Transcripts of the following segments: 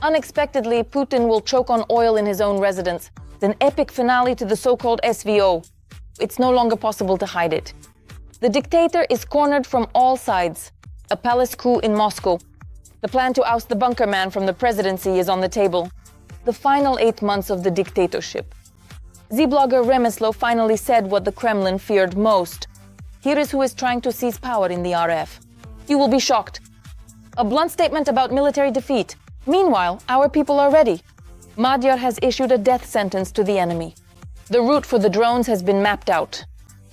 Unexpectedly, Putin will choke on oil in his own residence. It's an epic finale to the so-called SVO. It's no longer possible to hide it. The dictator is cornered from all sides. A palace coup in Moscow. The plan to oust the bunker man from the presidency is on the table. The final 8 months of the dictatorship. Z-blogger Remeslo finally said what the Kremlin feared most. Here is who is trying to seize power in the RF. You will be shocked. A blunt statement about military defeat. Meanwhile, our people are ready. Magyar has issued a death sentence to the enemy. The route for the drones has been mapped out.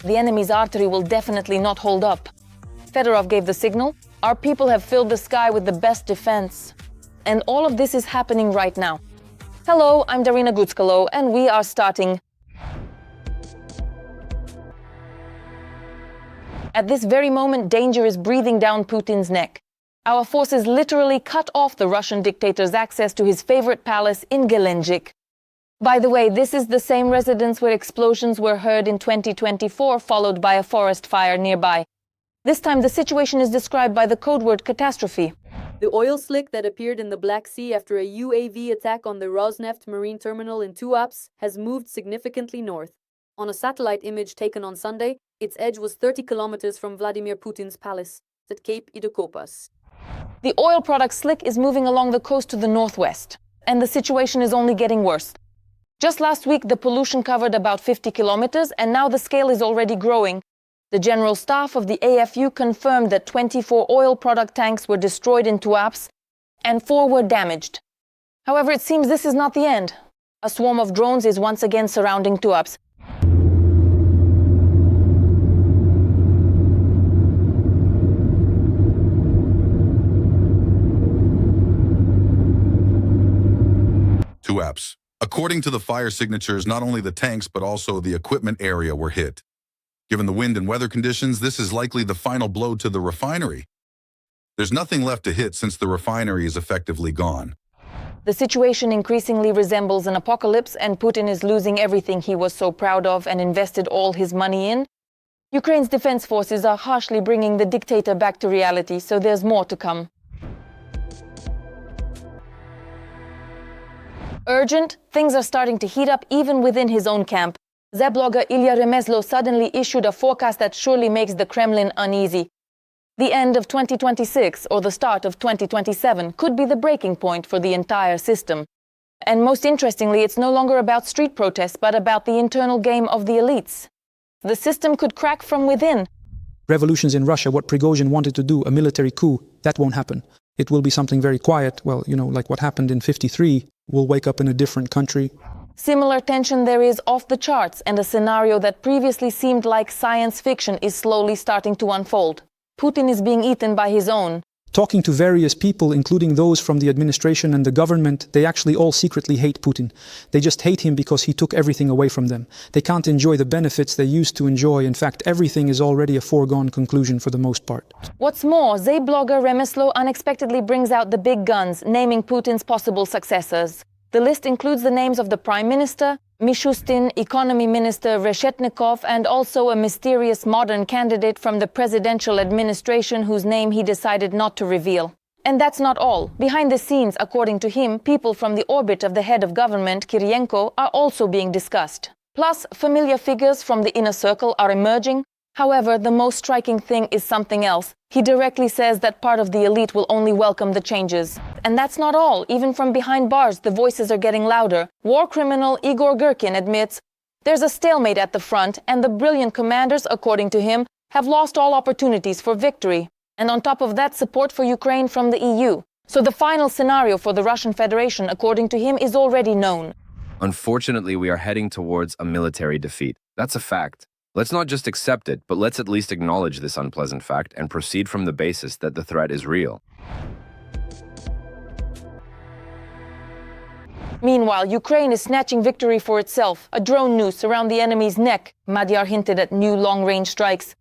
The enemy's artillery will definitely not hold up. Fedorov gave the signal. Our people have filled the sky with the best defense. And all of this is happening right now. Hello, I'm Darina Gutskalo, and we are starting. At this very moment, danger is breathing down Putin's neck. Our forces literally cut off the Russian dictator's access to his favorite palace in Gelendzhik. By the way, this is the same residence where explosions were heard in 2024, followed by a forest fire nearby. This time the situation is described by the code word catastrophe. The oil slick that appeared in the Black Sea after a UAV attack on the Rosneft marine terminal in Tuapse has moved significantly north. On a satellite image taken on Sunday, its edge was 30 kilometers from Vladimir Putin's palace at Cape Idokopas. The oil product slick is moving along the coast to the northwest, and the situation is only getting worse. Just last week, the pollution covered about 50 kilometers, and now the scale is already growing. The General Staff of the AFU confirmed that 24 oil product tanks were destroyed in Tuapse, and 4 were damaged. However, it seems this is not the end. A swarm of drones is once again surrounding Tuapse. Tuapse. According to the fire signatures, not only the tanks but also the equipment area were hit. Given the wind and weather conditions, this is likely the final blow to the refinery. There's nothing left to hit since the refinery is effectively gone. The situation increasingly resembles an apocalypse, and Putin is losing everything he was so proud of and invested all his money in. Ukraine's defense forces are harshly bringing the dictator back to reality, so there's more to come. Urgent, things are starting to heat up even within his own camp. Z-blogger Remeslo suddenly issued a forecast that surely makes the Kremlin uneasy. The end of 2026 or the start of 2027 could be the breaking point for the entire system. And most interestingly, it's no longer about street protests, but about the internal game of the elites. The system could crack from within. Revolutions in Russia, what Prigozhin wanted to do, a military coup, that won't happen. It will be something very quiet, well, like what happened in '53. We'll wake up in a different country. Similar tension there is off the charts, and a scenario that previously seemed like science fiction is slowly starting to unfold. Putin is being eaten by his own. Talking to various people, including those from the administration and the government, they actually all secretly hate Putin. They just hate him because he took everything away from them. They can't enjoy the benefits they used to enjoy. In fact, everything is already a foregone conclusion for the most part. What's more, Z-blogger Remeslo unexpectedly brings out the big guns, naming Putin's possible successors. The list includes the names of the Prime Minister, Mishustin, Economy Minister Reshetnikov, and also a mysterious modern candidate from the presidential administration whose name he decided not to reveal. And that's not all. Behind the scenes, according to him, people from the orbit of the head of government, Kirienko, are also being discussed. Plus, familiar figures from the inner circle are emerging. However, the most striking thing is something else. He directly says that part of the elite will only welcome the changes. And that's not all. Even from behind bars, the voices are getting louder. War criminal Igor Girkin admits there's a stalemate at the front, and the brilliant commanders, according to him, have lost all opportunities for victory. And on top of that, support for Ukraine from the EU. So the final scenario for the Russian Federation, according to him, is already known. Unfortunately, we are heading towards a military defeat. That's a fact. Let's not just accept it, but let's at least acknowledge this unpleasant fact and proceed from the basis that the threat is real. Meanwhile, Ukraine is snatching victory for itself. A drone noose around the enemy's neck. Magyar hinted at new long-range strikes.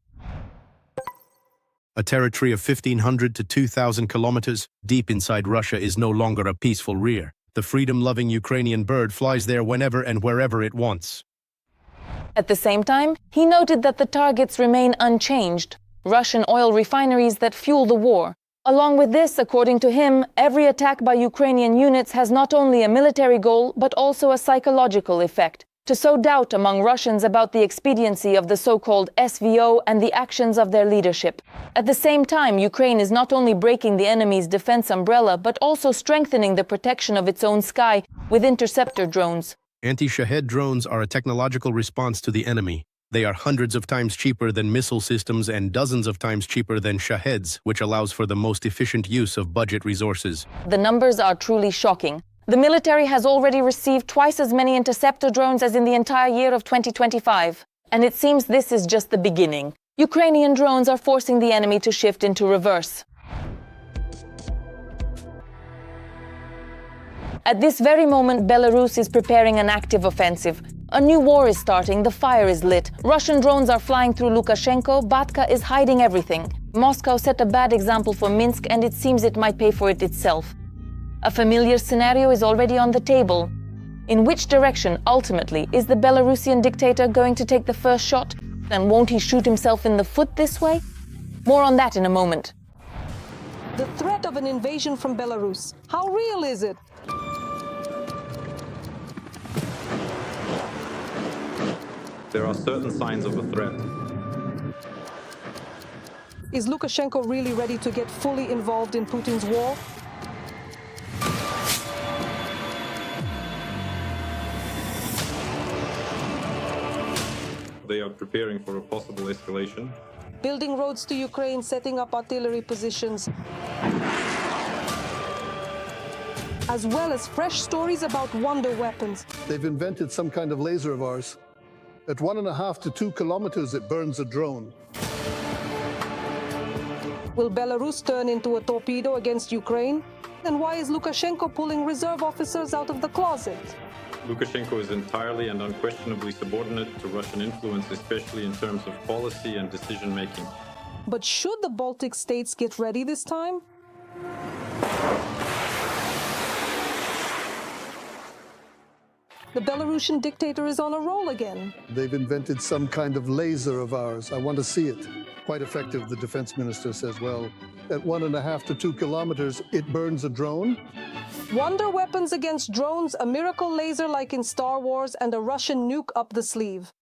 A territory of 1,500 to 2,000 kilometers deep inside Russia is no longer a peaceful rear. The freedom-loving Ukrainian bird flies there whenever and wherever it wants. At the same time, he noted that the targets remain unchanged. Russian oil refineries that fuel the war. Along with this, according to him, every attack by Ukrainian units has not only a military goal, but also a psychological effect, to sow doubt among Russians about the expediency of the so-called SVO and the actions of their leadership. At the same time, Ukraine is not only breaking the enemy's defense umbrella, but also strengthening the protection of its own sky with interceptor drones. Anti-Shahed drones are a technological response to the enemy. They are hundreds of times cheaper than missile systems and dozens of times cheaper than Shaheds, which allows for the most efficient use of budget resources. The numbers are truly shocking. The military has already received twice as many interceptor drones as in the entire year of 2025. And it seems this is just the beginning. Ukrainian drones are forcing the enemy to shift into reverse. At this very moment, Belarus is preparing an active offensive. A new war is starting, the fire is lit. Russian drones are flying through Lukashenko, Batka is hiding everything. Moscow set a bad example for Minsk, and it seems it might pay for it itself. A familiar scenario is already on the table. In which direction, ultimately, is the Belarusian dictator going to take the first shot? And won't he shoot himself in the foot this way? More on that in a moment. The threat of an invasion from Belarus. How real is it? There are certain signs of a threat. Is Lukashenko really ready to get fully involved in Putin's war? They are preparing for a possible escalation. Building roads to Ukraine, setting up artillery positions, as well as fresh stories about wonder weapons. They've invented some kind of laser of ours. At 1.5 to 2 kilometers, it burns a drone. Will Belarus turn into a torpedo against Ukraine? And why is Lukashenko pulling reserve officers out of the closet? Lukashenko is entirely and unquestionably subordinate to Russian influence, especially in terms of policy and decision-making. But should the Baltic states get ready this time? The Belarusian dictator is on a roll again. They've invented some kind of laser of ours. I want to see it. Quite effective, the defense minister says. Well, at 1.5 to 2 kilometers, it burns a drone. Wonder weapons against drones, a miracle laser like in Star Wars, and a Russian nuke up the sleeve.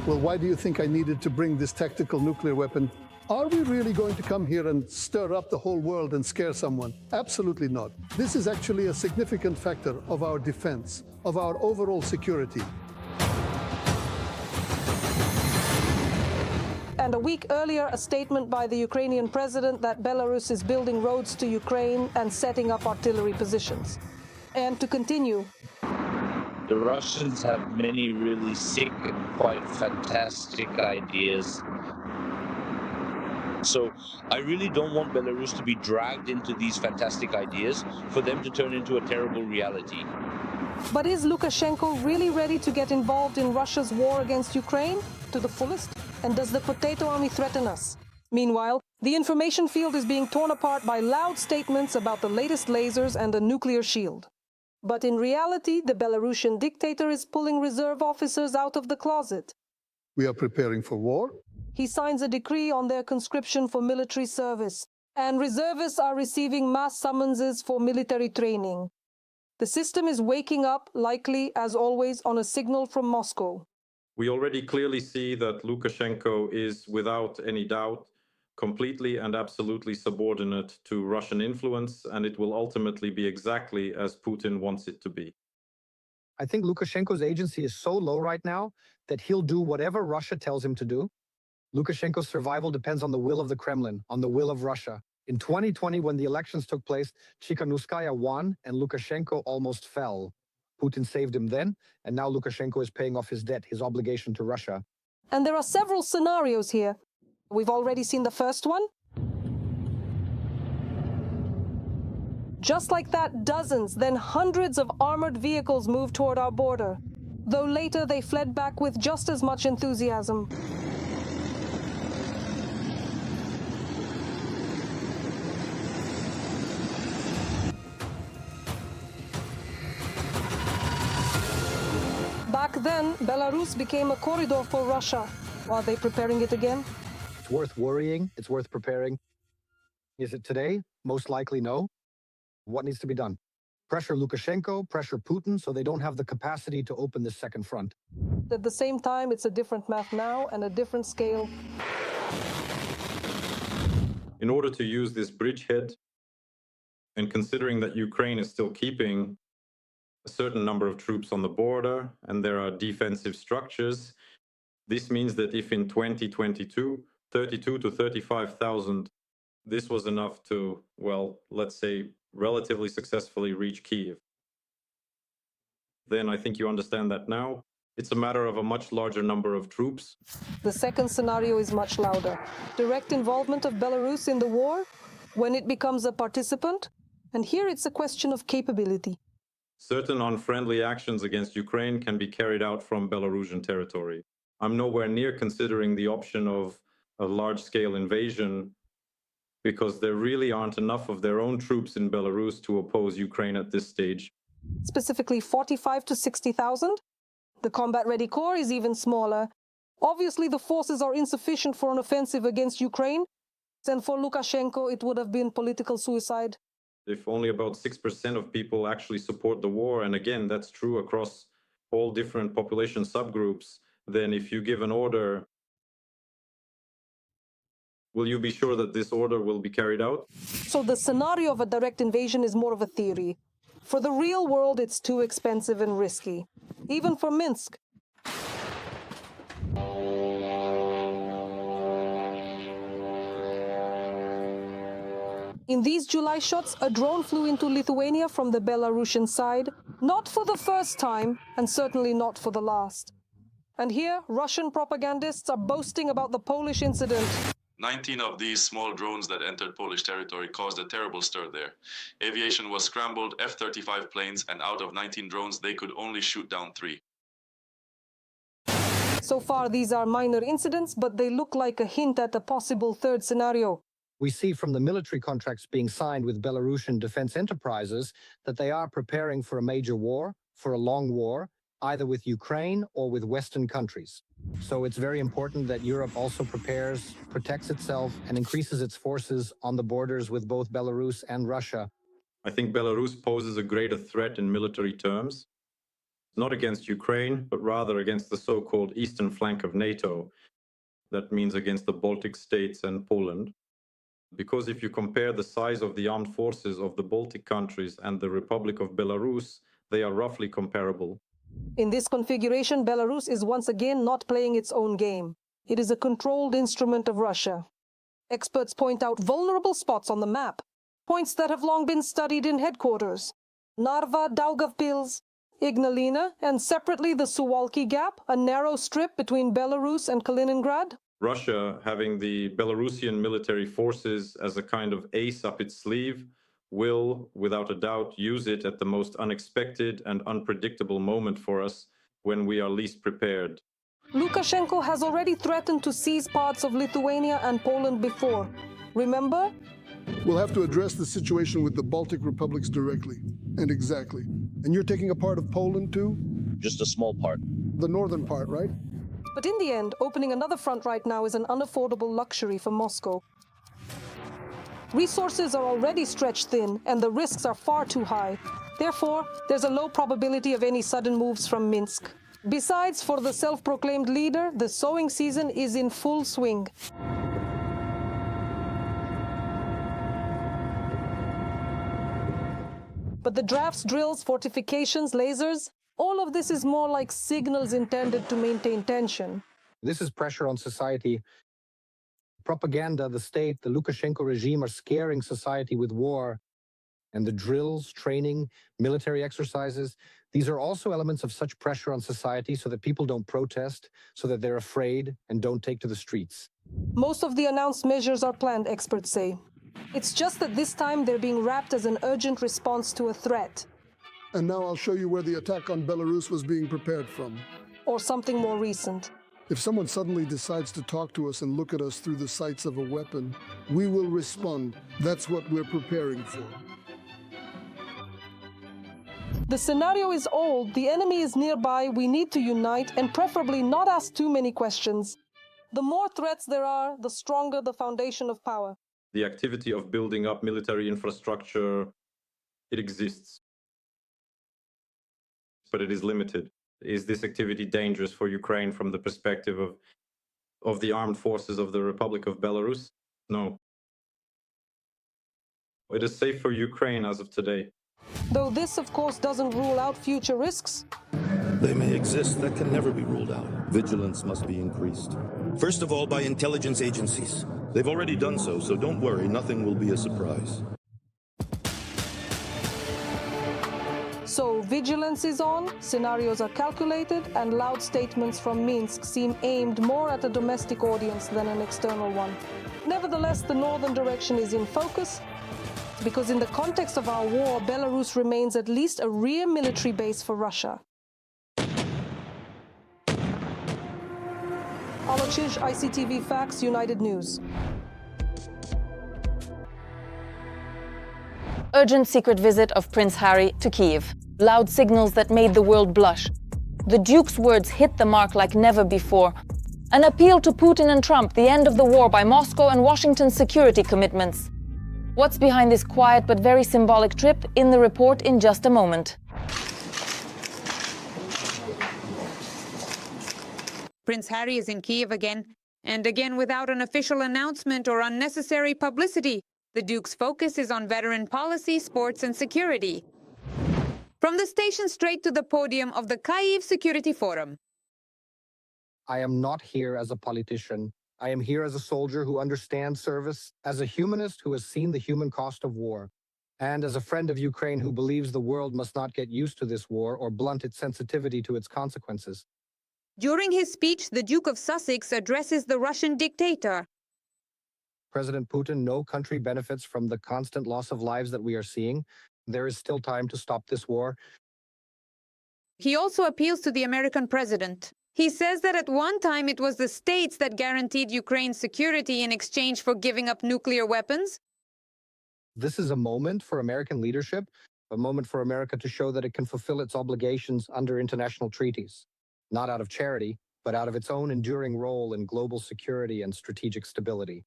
Well, why do you think I needed to bring this tactical nuclear weapon? Are we really going to come here and stir up the whole world and scare someone? Absolutely not. This is actually a significant factor of our defense, of our overall security. And a week earlier, a statement by the Ukrainian president that Belarus is building roads to Ukraine and setting up artillery positions. And to continue, the Russians have many really sick and quite fantastic ideas. So I really don't want Belarus to be dragged into these fantastic ideas for them to turn into a terrible reality. But is Lukashenko really ready to get involved in Russia's war against Ukraine to the fullest? And does the potato army threaten us? Meanwhile, the information field is being torn apart by loud statements about the latest lasers and a nuclear shield. But in reality, the Belarusian dictator is pulling reserve officers out of the closet. We are preparing for war. He signs a decree on their conscription for military service, and reservists are receiving mass summonses for military training. The system is waking up, likely, as always, on a signal from Moscow. We already clearly see that Lukashenko is, without any doubt, completely and absolutely subordinate to Russian influence, and it will ultimately be exactly as Putin wants it to be. I think Lukashenko's agency is so low right now that he'll do whatever Russia tells him to do. Lukashenko's survival depends on the will of the Kremlin, on the will of Russia. In 2020, when the elections took place, Tsikhanouskaya won and Lukashenko almost fell. Putin saved him then, and now Lukashenko is paying off his debt, his obligation to Russia. And there are several scenarios here. We've already seen the first one. Just like that, dozens, then hundreds of armored vehicles moved toward our border, though later they fled back with just as much enthusiasm. Back then, Belarus became a corridor for Russia. Are they preparing it again? It's worth worrying. It's worth preparing. Is it today? Most likely no. What needs to be done? Pressure Lukashenko, pressure Putin, so they don't have the capacity to open this second front. At the same time, it's a different math now and a different scale. In order to use this bridgehead, and considering that Ukraine is still keeping a certain number of troops on the border and there are defensive structures, this means that if in 2022, 32 to 35,000, this was enough to, well, let's say, relatively successfully reach Kiev, then I think you understand that now. It's a matter of a much larger number of troops. The second scenario is much louder. Direct involvement of Belarus in the war, when it becomes a participant, and here it's a question of capability. Certain unfriendly actions against Ukraine can be carried out from Belarusian territory. I'm nowhere near considering the option of a large-scale invasion because there really aren't enough of their own troops in Belarus to oppose Ukraine at this stage. Specifically 45 to 60,000. The combat-ready corps is even smaller. Obviously, the forces are insufficient for an offensive against Ukraine, and for Lukashenko, it would have been political suicide. If only about 6% of people actually support the war, and again, that's true across all different population subgroups, then if you give an order, will you be sure that this order will be carried out? So the scenario of a direct invasion is more of a theory. For the real world, it's too expensive and risky, even for Minsk. In these July shots, a drone flew into Lithuania from the Belarusian side, not for the first time, and certainly not for the last. And here, Russian propagandists are boasting about the Polish incident. 19 of these small drones that entered Polish territory caused a terrible stir there. Aviation was scrambled, F-35 planes, and out of 19 drones, they could only shoot down 3. So far, these are minor incidents, but they look like a hint at a possible third scenario. We see from the military contracts being signed with Belarusian defense enterprises that they are preparing for a major war, for a long war, either with Ukraine or with Western countries. So it's very important that Europe also prepares, protects itself, and increases its forces on the borders with both Belarus and Russia. I think Belarus poses a greater threat in military terms, not against Ukraine, but rather against the so-called eastern flank of NATO. That means against the Baltic states and Poland. Because if you compare the size of the armed forces of the Baltic countries and the Republic of Belarus, they are roughly comparable. In this configuration, Belarus is once again not playing its own game. It is a controlled instrument of Russia. Experts point out vulnerable spots on the map, points that have long been studied in headquarters. Narva, Daugavpils, Ignalina, and separately the Suwalki Gap, a narrow strip between Belarus and Kaliningrad. Russia, having the Belarusian military forces as a kind of ace up its sleeve, will, without a doubt, use it at the most unexpected and unpredictable moment for us when we are least prepared. Lukashenko has already threatened to seize parts of Lithuania and Poland before. Remember? We'll have to address the situation with the Baltic republics directly. And exactly. And you're taking a part of Poland too? Just a small part. The northern part, right? But in the end, opening another front right now is an unaffordable luxury for Moscow. Resources are already stretched thin, and the risks are far too high. Therefore, there's a low probability of any sudden moves from Minsk. Besides, for the self-proclaimed leader, the sowing season is in full swing. But the drafts, drills, fortifications, lasers, all of this is more like signals intended to maintain tension. This is pressure on society. Propaganda, the state, the Lukashenko regime are scaring society with war. And the drills, training, military exercises, these are also elements of such pressure on society so that people don't protest, so that they're afraid and don't take to the streets. Most of the announced measures are planned, experts say. It's just that this time they're being wrapped as an urgent response to a threat. And now I'll show you where the attack on Belarus was being prepared from. Or something more recent. If someone suddenly decides to talk to us and look at us through the sights of a weapon, we will respond. That's what we're preparing for. The scenario is old, the enemy is nearby, we need to unite and preferably not ask too many questions. The more threats there are, the stronger the foundation of power. The activity of building up military infrastructure, it exists, but it is limited. Is this activity dangerous for Ukraine from the perspective of the armed forces of the Republic of Belarus? No. It is safe for Ukraine as of today. Though this, of course, doesn't rule out future risks. They may exist. That can never be ruled out. Vigilance must be increased. First of all, by intelligence agencies. They've already done so, so don't worry. Nothing will be a surprise. So vigilance is on, scenarios are calculated, and loud statements from Minsk seem aimed more at a domestic audience than an external one. Nevertheless, the northern direction is in focus, because in the context of our war, Belarus remains at least a rear military base for Russia. Olochish, ICTV Facts, United News. Urgent secret visit of Prince Harry to Kiev. Loud signals that made the world blush. The Duke's words hit the mark like never before. An appeal to Putin and Trump, the end of the war by Moscow and Washington's security commitments. What's behind this quiet but very symbolic trip? In the report in just a moment. Prince Harry is in Kiev again, and again without an official announcement or unnecessary publicity. The Duke's focus is on veteran policy, sports and security. From the station straight to the podium of the Kyiv Security Forum. I am not here as a politician. I am here as a soldier who understands service, as a humanist who has seen the human cost of war, and as a friend of Ukraine who believes the world must not get used to this war or blunt its sensitivity to its consequences. During his speech, the Duke of Sussex addresses the Russian dictator. President Putin, no country benefits from the constant loss of lives that we are seeing. There is still time to stop this war. He also appeals to the American president. He says that at one time it was the states that guaranteed Ukraine's security in exchange for giving up nuclear weapons. This is a moment for American leadership, a moment for America to show that it can fulfill its obligations under international treaties, not out of charity, but out of its own enduring role in global security and strategic stability.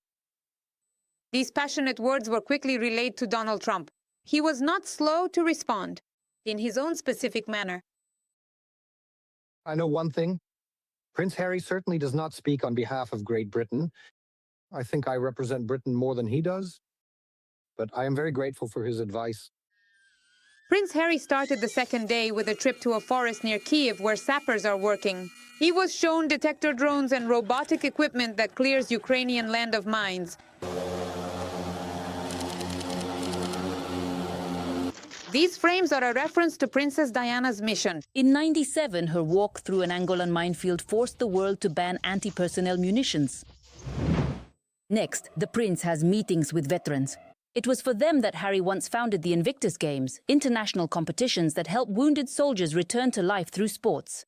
These passionate words were quickly relayed to Donald Trump. He was not slow to respond, in his own specific manner. I know one thing. Prince Harry certainly does not speak on behalf of Great Britain. I think I represent Britain more than he does, but I am very grateful for his advice. Prince Harry started the second day with a trip to a forest near Kiev where sappers are working. He was shown detector drones and robotic equipment that clears Ukrainian land of mines. These frames are a reference to Princess Diana's mission. In '97, her walk through an Angolan minefield forced the world to ban anti-personnel munitions. Next, the prince has meetings with veterans. It was for them that Harry once founded the Invictus Games, international competitions that help wounded soldiers return to life through sports.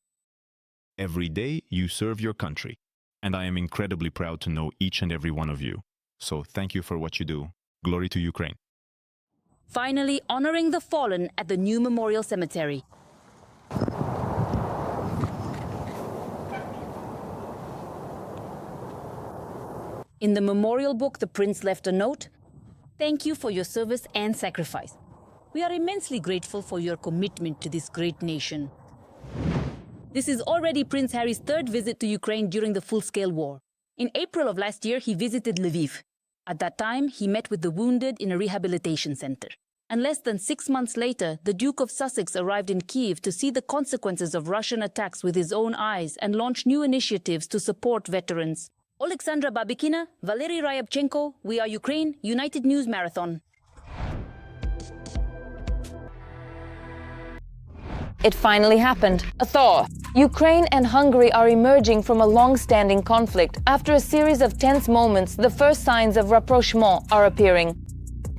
Every day, you serve your country, and I am incredibly proud to know each and every one of you. So thank you for what you do. Glory to Ukraine. Finally, honoring the fallen at the new memorial cemetery. In the memorial book, the prince left a note. Thank you for your service and sacrifice. We are immensely grateful for your commitment to this great nation. This is already Prince Harry's third visit to Ukraine during the full-scale war. In April of last year, he visited Lviv. At that time, he met with the wounded in a rehabilitation center. And less than 6 months later, the Duke of Sussex arrived in Kiev to see the consequences of Russian attacks with his own eyes and launch new initiatives to support veterans. Alexandra Babikina, Valery Ryabchenko, We Are Ukraine, United News Marathon. It finally happened. A thaw. Ukraine and Hungary are emerging from a long-standing conflict. After a series of tense moments, the first signs of rapprochement are appearing.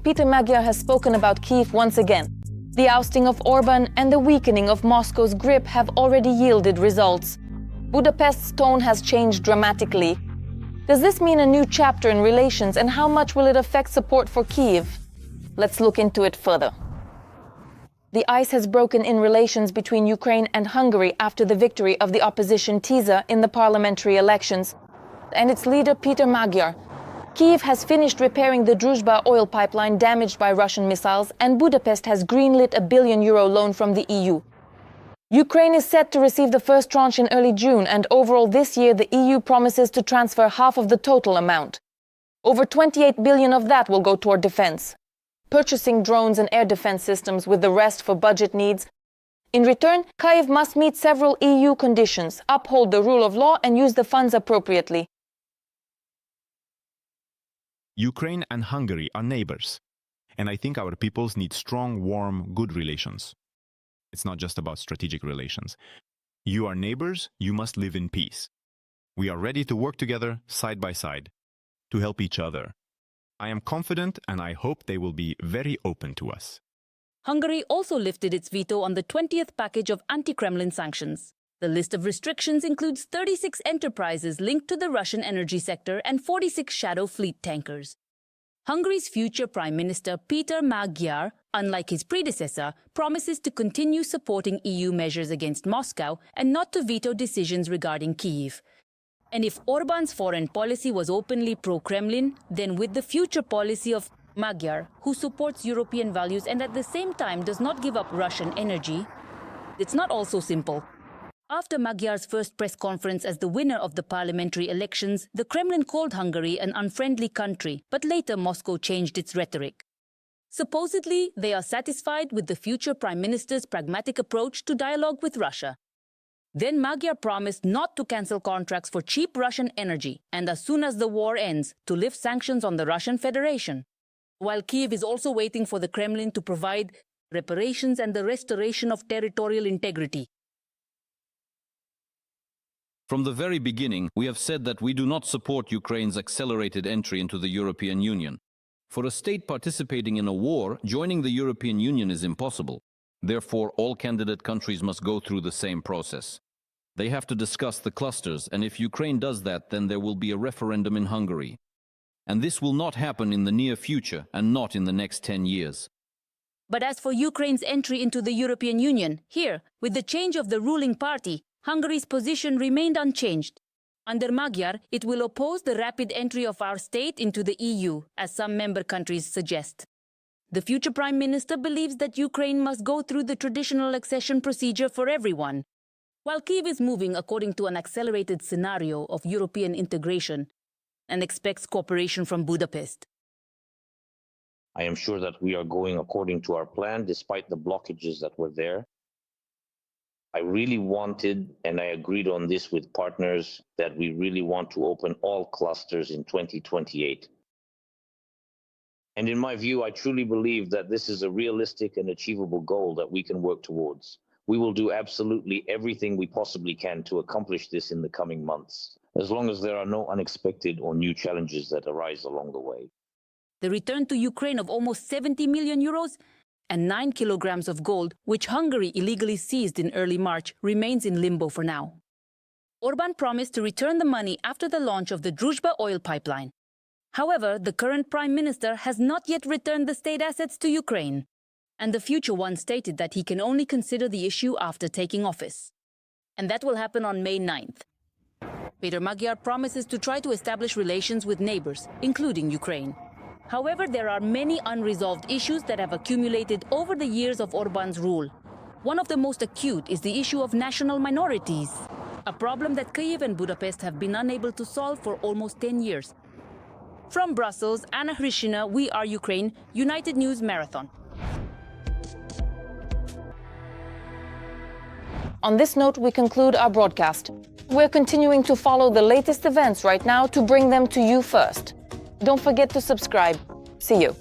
Peter Magyar has spoken about Kiev once again. The ousting of Orban and the weakening of Moscow's grip have already yielded results. Budapest's tone has changed dramatically. Does this mean a new chapter in relations, and how much will it affect support for Kiev? Let's look into it further. The ice has broken in relations between Ukraine and Hungary after the victory of the opposition TISA in the parliamentary elections. and its leader Peter Magyar. Kiev has finished repairing the Druzhba oil pipeline damaged by Russian missiles, and Budapest has greenlit a €1 billion loan from the EU. Ukraine is set to receive the first tranche in early June, and overall this year the EU promises to transfer half of the total amount. Over 28 billion of that will go toward defense, purchasing drones and air defense systems, with the rest for budget needs. In return, Kiev must meet several EU conditions, uphold the rule of law and use the funds appropriately. Ukraine and Hungary are neighbors, and I think our peoples need strong, warm, good relations. It's not just about strategic relations. You are neighbors, you must live in peace. We are ready to work together, side by side, to help each other. I am confident and I hope they will be very open to us. Hungary also lifted its veto on the 20th package of anti-Kremlin sanctions. The list of restrictions includes 36 enterprises linked to the Russian energy sector and 46 shadow fleet tankers. Hungary's future Prime Minister Peter Magyar, unlike his predecessor, promises to continue supporting EU measures against Moscow and not to veto decisions regarding Kiev. And if Orbán's foreign policy was openly pro-Kremlin, then with the future policy of Magyar, who supports European values and at the same time does not give up Russian energy, it's not all so simple. After Magyar's first press conference as the winner of the parliamentary elections, the Kremlin called Hungary an unfriendly country, but later Moscow changed its rhetoric. Supposedly, they are satisfied with the future Prime Minister's pragmatic approach to dialogue with Russia. Then Magyar promised not to cancel contracts for cheap Russian energy, and as soon as the war ends, to lift sanctions on the Russian Federation. While Kiev is also waiting for the Kremlin to provide reparations and the restoration of territorial integrity. From the very beginning, we have said that we do not support Ukraine's accelerated entry into the European Union. For a state participating in a war, joining the European Union is impossible. Therefore, all candidate countries must go through the same process. They have to discuss the clusters, and if Ukraine does that, then there will be a referendum in Hungary. And this will not happen in the near future and not in the next 10 years. But as for Ukraine's entry into the European Union, here, with the change of the ruling party, Hungary's position remained unchanged. Under Magyar, it will oppose the rapid entry of our state into the EU, as some member countries suggest. The future Prime Minister believes that Ukraine must go through the traditional accession procedure for everyone. While Kiev is moving according to an accelerated scenario of European integration and expects cooperation from Budapest. I am sure that we are going according to our plan, despite the blockages that were there. I really wanted, and I agreed on this with partners, that we really want to open all clusters in 2028. And in my view, I truly believe that this is a realistic and achievable goal that we can work towards. We will do absolutely everything we possibly can to accomplish this in the coming months, as long as there are no unexpected or new challenges that arise along the way. The return to Ukraine of almost 70 million euros and 9 kilograms of gold, which Hungary illegally seized in early March, remains in limbo for now. Orbán promised to return the money after the launch of the Druzhba oil pipeline. However, the current Prime Minister has not yet returned the state assets to Ukraine, and the future one stated that he can only consider the issue after taking office. And that will happen on May 9th. Peter Magyar promises to try to establish relations with neighbors, including Ukraine. However, there are many unresolved issues that have accumulated over the years of Orbán's rule. One of the most acute is the issue of national minorities, a problem that Kiev and Budapest have been unable to solve for almost 10 years. From Brussels, Anna Hrishina, We Are Ukraine, United News Marathon. On this note, we conclude our broadcast. We're continuing to follow the latest events right now to bring them to you first. Don't forget to subscribe. See you.